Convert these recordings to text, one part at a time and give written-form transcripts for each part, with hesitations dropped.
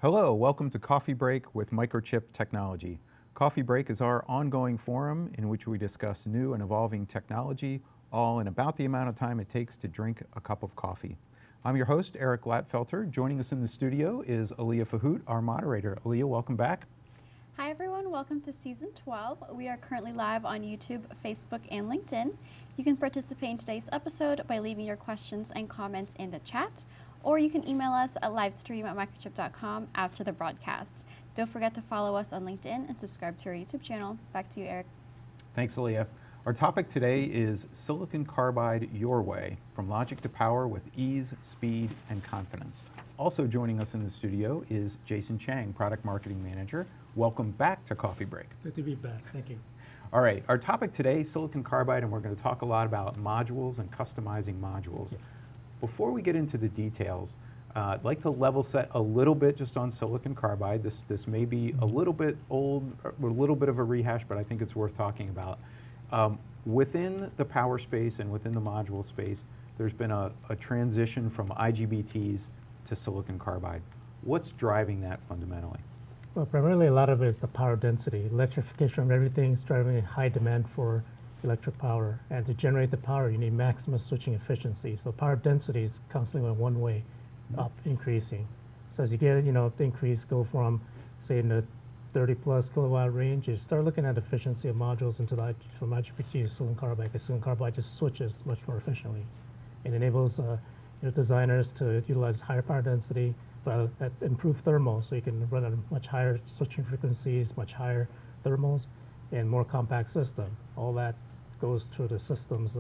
Hello, welcome to Coffee Break with Microchip Technology. Coffee Break is our ongoing forum in which we discuss new and evolving technology, all in about the amount of time it takes to drink a cup of coffee. I'm your host, Eric Latfelter. Joining us in the studio is Aliyah Fahout, our moderator. Aliyah, welcome back. Hi everyone, welcome to Season 12. We are currently live on YouTube, Facebook, and LinkedIn. You can participate in today's episode by leaving your questions and comments in the chat, or you can email us at livestream@microchip.com after the broadcast. Don't forget to follow us on LinkedIn and subscribe to our YouTube channel. Back to you, Eric. Thanks, Aliyah. Our topic today is silicon carbide your way, from logic to power with ease, speed, and confidence. Also joining us in the studio is Jason Chang, Product Marketing Manager. Welcome back to Coffee Break. Good to be back, thank you. All right, our topic today, silicon carbide, and we're going to talk a lot about modules and customizing modules. Yes. Before we get into the details, I'd like to level set a little bit just on silicon carbide. This may be a little bit old, or a little bit of a rehash, but I think it's worth talking about. Within the power space and within the module space, there's been a transition from IGBTs to silicon carbide. What's driving that fundamentally? Well, primarily a lot of it is the power density. Electrification of everything is driving a high demand for electric power. And to generate the power, you need maximum switching efficiency. So power density is constantly on one way up, increasing. So as you get, the increase go from, say, in the 30 plus kilowatt range, you start looking at efficiency of modules from IGBT to silicon carbide, because silicon carbide just switches much more efficiently. It enables designers to utilize higher power density, but at improved thermals, so you can run at much higher switching frequencies, much higher thermals, and more compact system. All that goes through the systems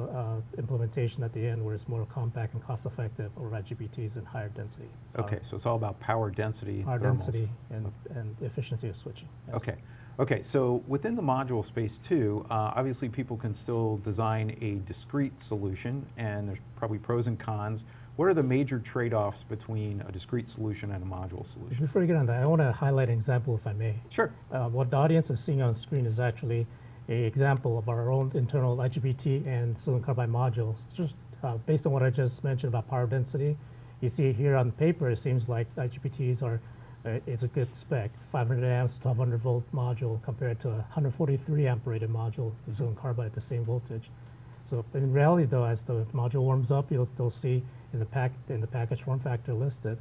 implementation at the end, where it's more compact and cost-effective over IGBTs and higher density. Okay, so it's all about power density, Power thermals. density and efficiency of switching. Yes. Okay, so within the module space too, obviously people can still design a discrete solution, and there's probably pros and cons. What are the major trade-offs between a discrete solution and a module solution? Before you get on that, I want to highlight an example, if I may. Sure. What the audience is seeing on the screen is actually an example of our own internal IGBT and silicon carbide modules. Just based on what I just mentioned about power density, you see here on paper, it seems like IGBTs is a good spec, 500 amps, 1200 volt module compared to a 143 amp rated module with silicon carbide at the same voltage. So in reality though, as the module warms up, you'll see in the package form factor listed,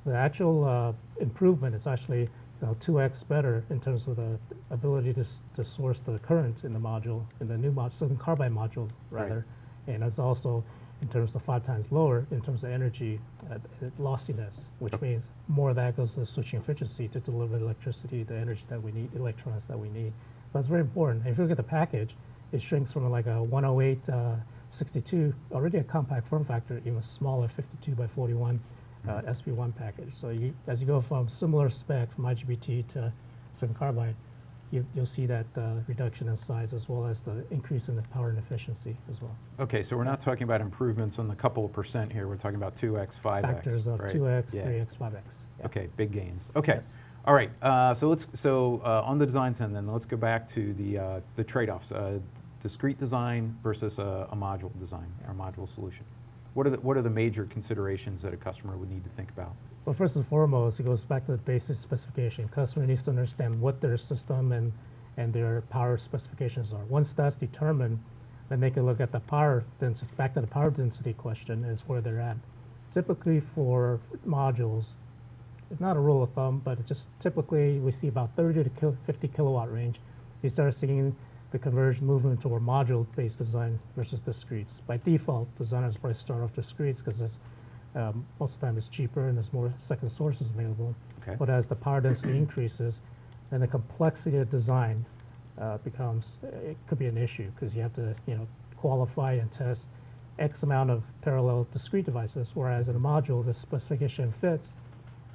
the actual improvement is actually 2x better in terms of the ability to source the current in the module, in the new silicon carbide module rather, right. And it's also in terms of 5 times lower in terms of energy lossiness, which means more of that goes to the switching efficiency to deliver the electricity, the energy that we need, electrons that we need. So that's very important. And if you look at the package, it shrinks from like a 108 62, already a compact form factor, even smaller 52 by 41 SP1 package. So as you go from similar spec from IGBT to silicon carbide, you'll see that reduction in size as well as the increase in the power and efficiency as well. Okay, so we're not talking about improvements on the couple of percent here. We're talking about 2x, 5x. Factors of right? 2x, yeah. 3x, 5x. Yeah. Okay, big gains. Okay, yes. All right. So on the design side, then let's go back to the trade-offs: discrete design versus a module design, or module solution. What are the major considerations that a customer would need to think about? Well, first and foremost, it goes back to the basic specification. Customer needs to understand what their system and their power specifications are. Once that's determined, then they can look at the power density. Back to the power density question is where they're at. Typically for modules, it's not a rule of thumb, but it just typically we see about 30 to 50 kilowatt range. You start seeing the conversion movement toward module-based design versus discretes. By default, designers probably start off discretes because most of the time it's cheaper and there's more second sources available. Okay. But as the power density increases, then the complexity of design it could be an issue because you have to qualify and test X amount of parallel discrete devices, whereas in a module, the specification fits,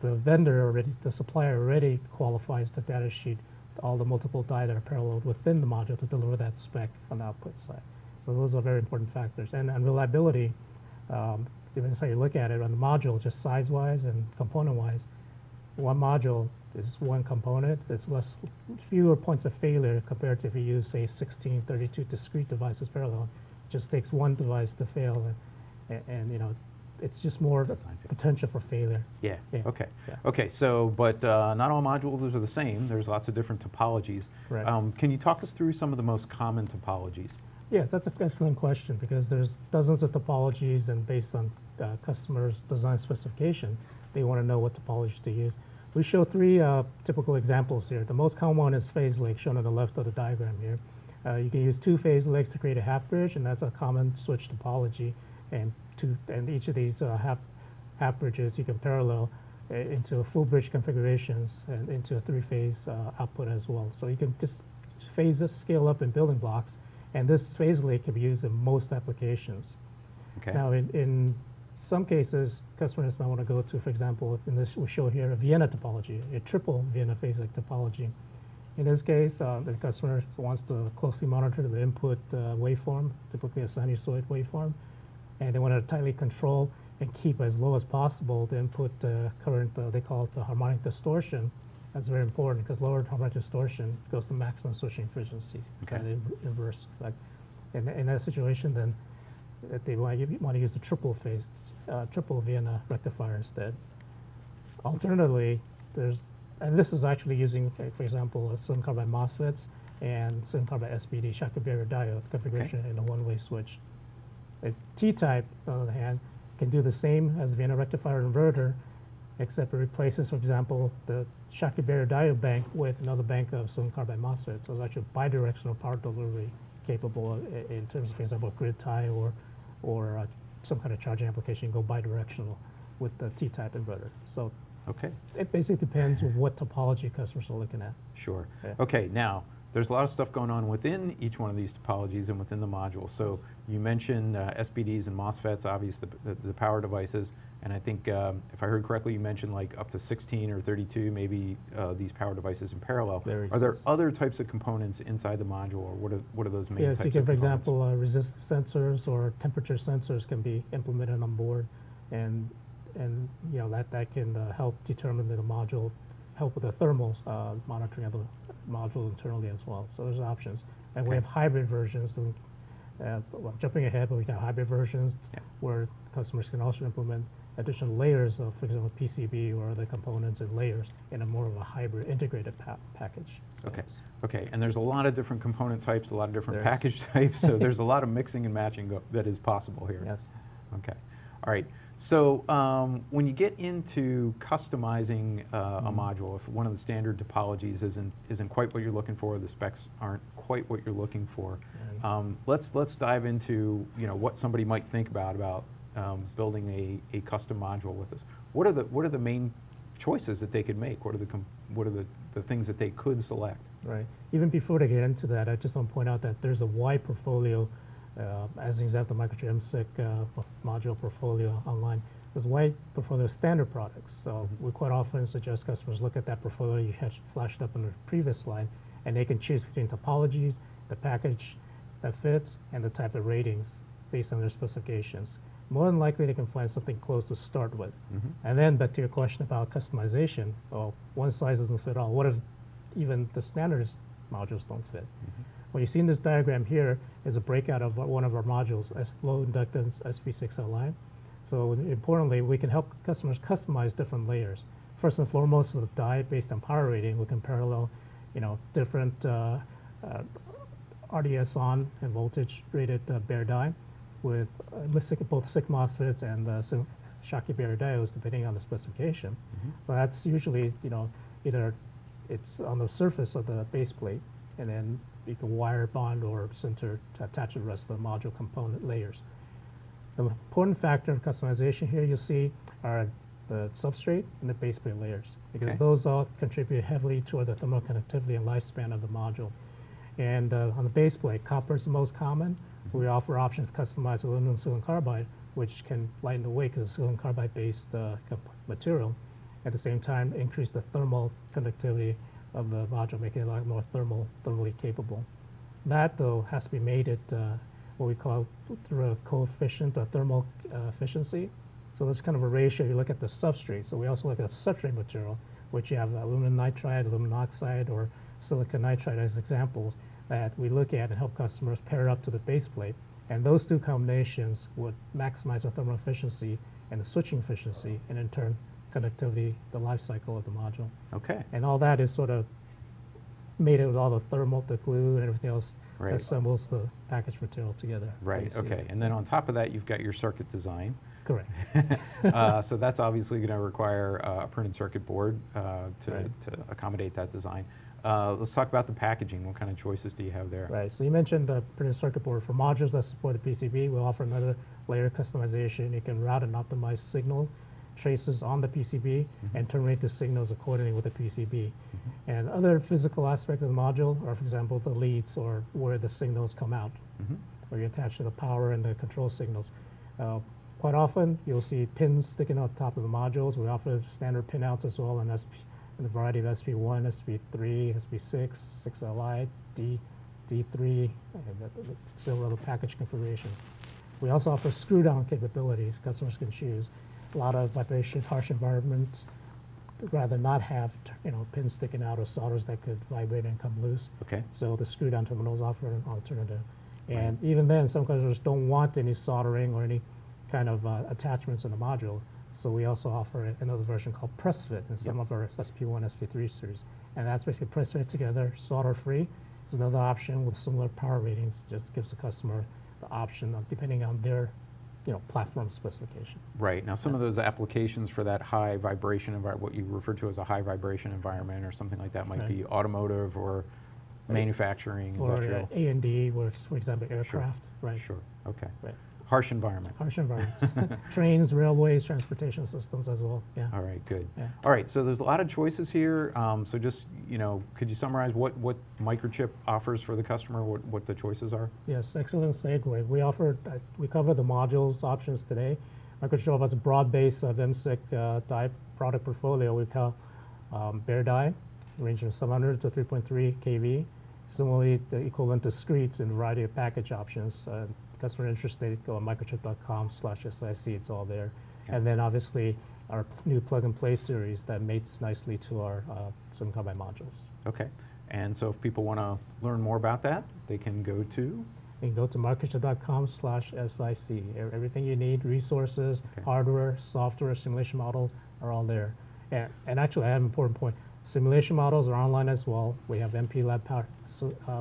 the supplier already qualifies the data sheet, all the multiple die that are paralleled within the module to deliver that spec on the output side. So those are very important factors. And reliability, depends how you look at it on the module, just size-wise and component-wise. One module is one component. It's fewer points of failure compared to if you use, say, 16, 32 discrete devices parallel. It just takes one device to fail, and it's just more Design fix. potential for failure. Yeah. Yeah. Okay. Yeah. Okay. So, but not all modules are the same. There's lots of different topologies. Right. Can you talk us through some of the most common topologies? Yes, that's an excellent question because there's dozens of topologies, and based on customers' design specification, they want to know what topologies to use. We show three typical examples here. The most common one is phase leg, shown on the left of the diagram here. You can use two phase legs to create a half bridge, and that's a common switch topology. And each of these half bridges you can parallel into full bridge configurations and into a three-phase output as well. So you can just phases scale up in building blocks, and this phase leg can be used in most applications. Okay. Now, in some cases, customers might want to go to, for example, in this we show here a Vienna topology, a triple Vienna phase leg topology. In this case, the customer wants to closely monitor the input waveform, typically a sinusoid waveform, and they want to tightly control and keep as low as possible the input current, they call it the harmonic distortion. That's very important because lower harmonic distortion goes to maximum switching efficiency, Okay. kind of inverse effect. In that situation, then they want to use a triple Vienna rectifier instead. Alternatively, and this is actually using, for example, silicon carbide MOSFETs and silicon carbide SPD Schottky barrier diode configuration in a one-way switch. A T-type, on the other hand, can do the same as Vienna rectifier inverter, except it replaces, for example, the Schottky barrier diode bank with another bank of silicon carbide MOSFET. So it's actually bidirectional power delivery capable in terms of, for example, grid tie or some kind of charging application. You go bidirectional with the T-type inverter. So Okay. it basically depends on what topology customers are looking at. Sure. Yeah. Okay, now, there's a lot of stuff going on within each one of these topologies and within the module. So you mentioned SPDs and MOSFETs, obviously the power devices, and I think if I heard correctly, you mentioned like up to 16 or 32 maybe these power devices in parallel. Are there other types of components inside the module, or what are those main types Yes, you of can, for components? example, resistive sensors or temperature sensors can be implemented on board, and you know that can help determine the module, help with the thermal monitoring of the module internally as well. So there's options, and we Okay. have hybrid versions. So well, I'm jumping ahead, but we have hybrid versions Yeah. where customers can also implement additional layers of, for example, PCB or other components and layers in a more of a hybrid integrated package. So Okay. it's- Okay, and there's a lot of different component types, a lot of different There is. package types, so there's a lot of mixing and matching that is possible here. Yes. Okay, all right. So when you get into customizing a module, if one of the standard topologies isn't quite what you're looking for, the specs aren't quite what you're looking for, let's dive into what somebody might think about building a custom module with us. What are the main choices that they could make? What are the things that they could select? Right. Even before they get into that, I just want to point out that there's a wide portfolio. As an example, Microchip SiC module portfolio online. There's a wide portfolio of standard products. So we quite often suggest customers look at that portfolio you had flashed up on the previous slide, and they can choose between topologies, the package that fits, and the type of ratings based on their specifications. More than likely, they can find something close to start with. And then back to your question about customization, well, one size doesn't fit all. What if even the standard modules don't fit? What you see in this diagram here is a breakout of one of our modules, low inductance SV6LI. So importantly, we can help customers customize different layers. First and foremost, the die based on power rating, we can parallel, different RDS on and voltage rated bare die with both SiC MOSFETs and Schottky barrier diodes, depending on the specification. So that's usually, either it's on the surface of the base plate, and then you can wire bond or sinter to attach the rest of the module component layers. The important factor of customization here you'll see are the substrate and the base plate layers, because those all contribute heavily toward the thermal conductivity and lifespan of the module. And on the base plate, copper is the most common. We offer options to customize aluminum silicon carbide, which can lighten the weight because it's silicon carbide based material. At the same time, increase the thermal conductivity of the module, making it a lot more thermally capable. That, though, has to be made at what we call through a coefficient or thermal efficiency. So there's kind of a ratio. You look at the substrate. So we also look at the substrate material, which you have aluminum nitride, aluminum oxide, or silicon nitride as examples that we look at and help customers pair up to the base plate. And those two combinations would maximize the thermal efficiency and the switching efficiency, and in turn, connectivity, the life cycle of the module. Okay. And all that is sort of made it with all the thermal, the glue, and everything else Right. that assembles the package material together. that you Right, see okay. there. And then on top of that, you've got your circuit design. Correct. So that's obviously going to require a printed circuit board to Right. to accommodate that design. Let's talk about the packaging. What kind of choices do you have there? Right. So you mentioned the printed circuit board. For modules that support the PCB, we'll offer another layer of customization. You can route and optimize signal traces on the PCB and terminate the signals accordingly with the PCB. And other physical aspects of the module are, for example, the leads or where the signals come out, where you attach to the power and the control signals. Quite often, you'll see pins sticking out top of the modules. We offer standard pin outs as well in a variety of SP1, SP3, SP6, 6LI, D3, and several other package configurations. We also offer screw down capabilities. Customers can choose. A lot of vibration, harsh environments, rather not have pins sticking out or solders that could vibrate and come loose. Okay. So the screw down terminals offer an alternative. And even then, some customers don't want any soldering or any kind of attachments in the module. So we also offer another version called press fit in some of our SP1, SP3 series. And that's basically press fit together, solder free. It's another option with similar power ratings. Just gives the customer the option of, depending on their platform specification. Right. Now, some of those applications for that high vibration environment, what you refer to as a high vibration environment or something like that, might be automotive or manufacturing, Or industrial. A&D, where, for example, aircraft. Right. Sure. Okay. Right. Harsh environment. Harsh environments. Trains, railways, transportation systems as well. Yeah. All right, good. Yeah. All right, so there's a lot of choices here. So just, could you summarize what Microchip offers for the customer, what the choices are? Yes, excellent segue. We cover the modules options today. Microchip has a broad base of MSiC die product portfolio. We call bare die, ranging from 700 to 3.3 kV. Similarly, the equivalent discretes in a variety of package options. Customer interested, go on microchip.com/SiC, it's all there. Okay. And then obviously our new plug-and-play series that mates nicely to our silicon carbide modules. Okay, and so if people want to learn more about that, they can go to? You can go to microchip.com/SiC. Everything you need, resources, hardware, software, simulation models are all there. And actually, I have an important point. Simulation models are online as well. We have MPLab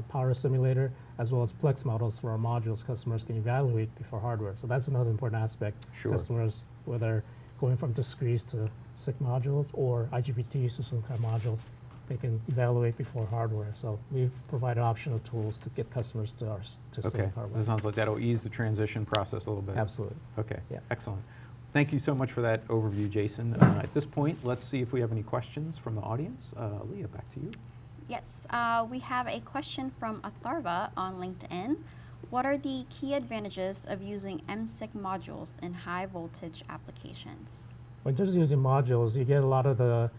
power simulator, as well as Plex models for our modules customers can evaluate before hardware. So that's another important aspect. Sure. Customers, whether going from discretes to SiC modules or IGBTs to silicon carbide modules, they can evaluate before hardware. So we've provided optional tools to get customers to Okay, silicon carbide. this sounds like that'll ease the transition process a little bit. Absolutely. Okay, Yeah. excellent. Thank you so much for that overview, Jason. At this point, let's see if we have any questions from the audience. Leah, back to you. Yes, we have a question from Atharva on LinkedIn. What are the key advantages of using MSiC modules in high voltage applications? When just using modules, you get a lot of the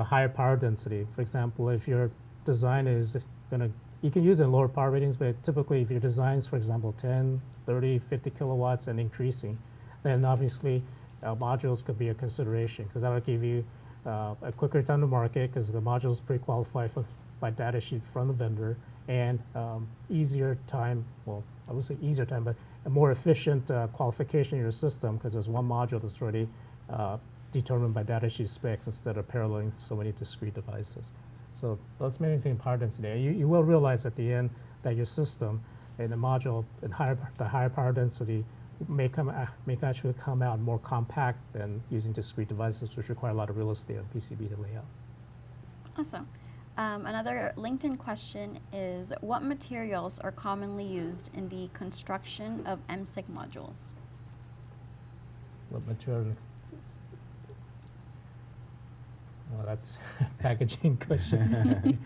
higher power density. For example, if your design is you can use it in lower power ratings, but typically if your design is, for example, 10, 30, 50 kilowatts and increasing, then obviously modules could be a consideration because that will give you a quicker time to market because the module is pre-qualified by data sheet from the vendor and easier time, well, I would say easier time, but a more efficient qualification in your system because there's one module that's already determined by data sheet specs instead of paralleling so many discrete devices. So those many things power density. You will realize at the end that your system in the module in the higher power density may actually come out more compact than using discrete devices, which require a lot of real estate on PCB to lay out. Awesome. Another LinkedIn question is, what materials are commonly used in the construction of MSiC modules? What material? Well, that's a packaging question.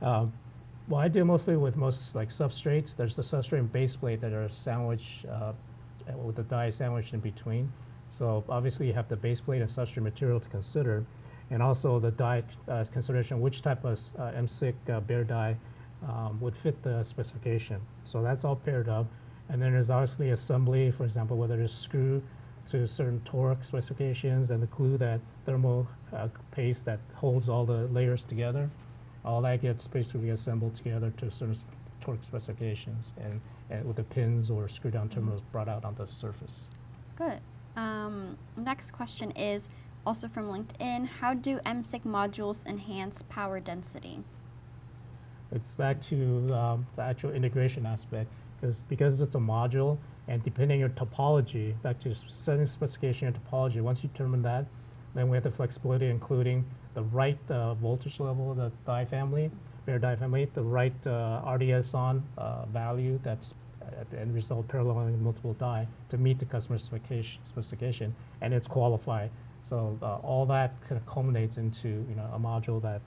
Well, I deal mostly with like substrates. There's the substrate and base plate that are sandwiched with the die sandwiched in between. So obviously you have the base plate and substrate material to consider, and also the die consideration, which type of MSiC bare die would fit the specification. So that's all paired up. And then there's obviously assembly, for example, whether it's screw to certain torque specifications and the glue, that thermal paste that holds all the layers together. All that gets basically assembled together to certain torque specifications and with the pins or screw down terminals brought out on the surface. Good. Next question is also from LinkedIn. How do MSiC modules enhance power density? It's back to the actual integration aspect, because it's a module, and depending on your topology, back to setting specification and topology, once you determine that, then we have the flexibility including the right voltage level of the die family, bare die family, the right RDS on value that's at the end result paralleling multiple die to meet the customer specification, and it's qualified. So all that kind of culminates into a module that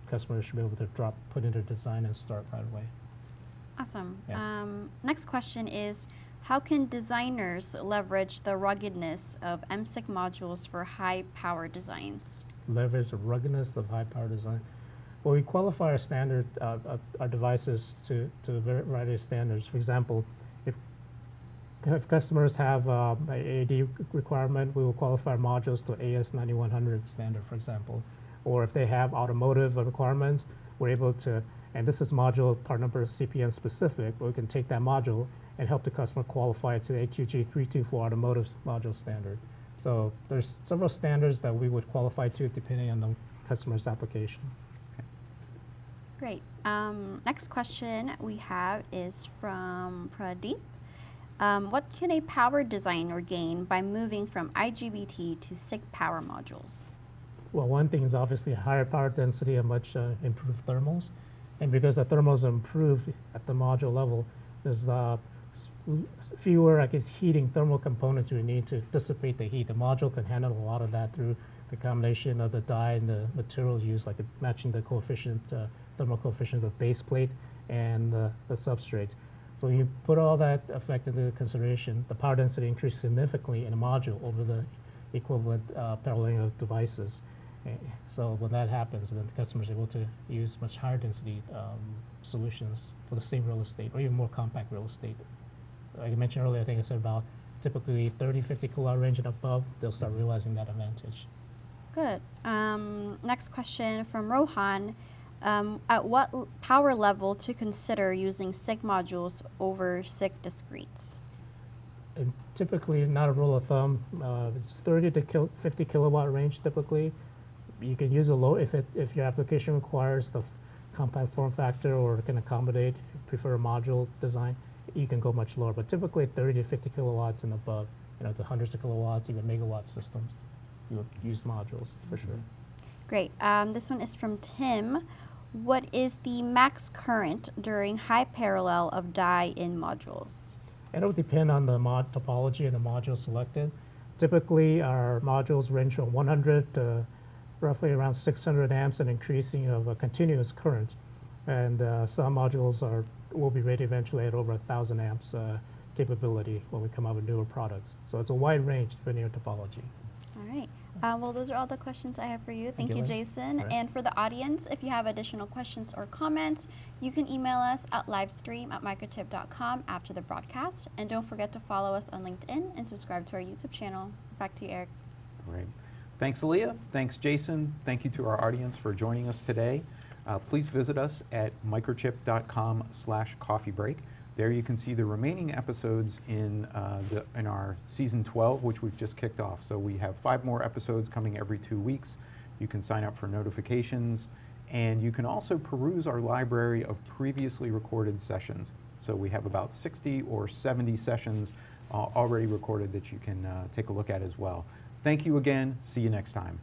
customers should be able to put into design and start right away. Awesome. Yeah. Next question is, how can designers leverage the ruggedness of MSiC modules for high power designs? Leverage the ruggedness of high power design. Well, we qualify our standard, our devices to a variety of standards. For example, if customers have an AAD requirement, we will qualify our modules to AS9100 standard, for example. Or if they have automotive requirements, we're able to, and this is module part number CPN specific, but we can take that module and help the customer qualify it to the AQG 324 automotive module standard. So there's several standards that we would qualify to depending on the customer's application. Great. Next question we have is from Pradeep. What can a power designer gain by moving from IGBT to SiC power modules? Well, one thing is obviously higher power density and much improved thermals. And because the thermals are improved at the module level, there's fewer, I guess, heating thermal components we need to dissipate the heat. The module can handle a lot of that through the combination of the die and the materials used, like matching the coefficient, thermal coefficient of the base plate and the substrate. So when you put all that effect into consideration, the power density increased significantly in a module over the equivalent paralleling of devices. So when that happens, then the customer is able to use much higher density solutions for the same real estate or even more compact real estate. Like I mentioned earlier, I think I said about typically 30, 50 kilowatt range and above, they'll start realizing that advantage. Good. Next question from Rohan. At what power level to consider using SiC modules over SiC discretes? And typically, not a rule of thumb, it's 30 to 50 kilowatt range typically. You can use a low, if your application requires the compact form factor or can accommodate, prefer a module design, you can go much lower. But typically 30 to 50 kilowatts and above, the hundreds of kilowatts, even megawatt systems, you would use modules for sure. Great. This one is from Tim. What is the max current during high parallel of die in modules? It'll depend on the mod topology and the module selected. Typically, our modules range from 100 to roughly around 600 amps and increasing of a continuous current. And some modules will be rated eventually at over 1,000 amps capability when we come out with newer products. So it's a wide range depending on topology. All right. Well, those are all the questions I have for you. Thank you, Lynn. Jason. Right. And for the audience, if you have additional questions or comments, you can email us at livestream@microchip.com after the broadcast. And don't forget to follow us on LinkedIn and subscribe to our YouTube channel. Back to you, Eric. Great. Thanks, Aaliyah. Thanks, Jason. Thank you to our audience for joining us today. Please visit us at microchip.com/coffee break. There you can see the remaining episodes in our season 12, which we've just kicked off. So we have 5 more episodes coming every 2 weeks. You can sign up for notifications, and you can also peruse our library of previously recorded sessions. So we have about 60 or 70 sessions already recorded that you can take a look at as well. Thank you again. See you next time.